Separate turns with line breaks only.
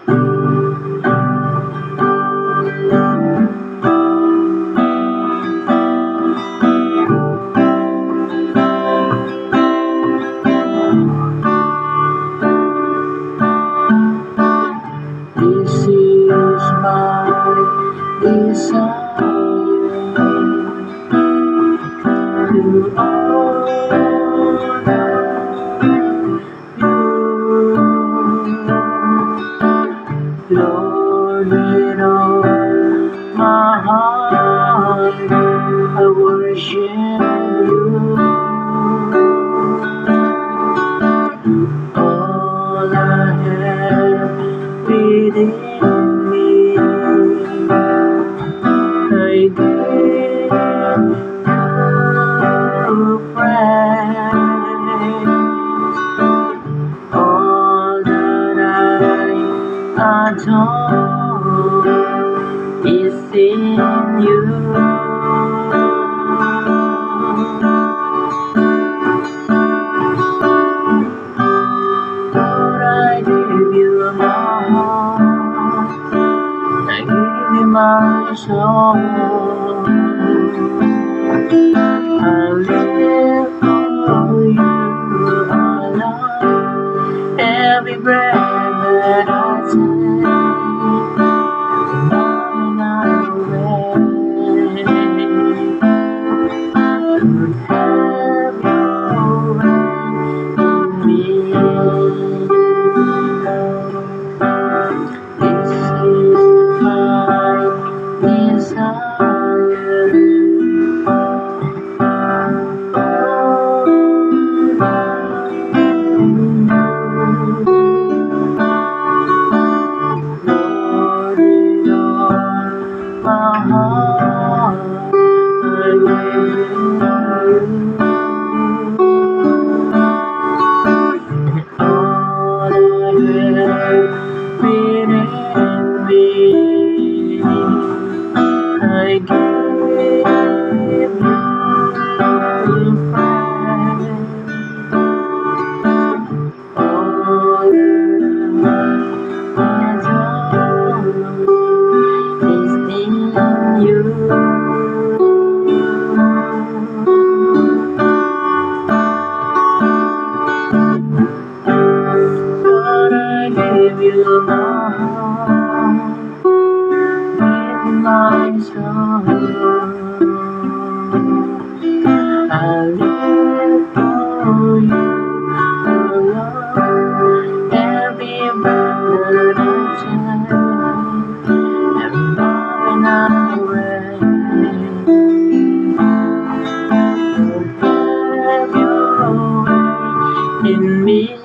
This is my desire to honor you, Lord, with all my heart. I worship you. All I have within me, I give you praise. All that I adore is in you. Lord, I give you my heart, I give you my soul. I live for you, I love every breath that I take, every moment I'm awake. Lord, have your way in me. This is my desire. Lord, with all my heart, I give you. All I have within me, I give you praise. All that I adore is in you. Lord, I give you my heart, give you my soul. I live for you, oh Lord, every breath that I take, every moment I'm awake. Lord, have your way in me.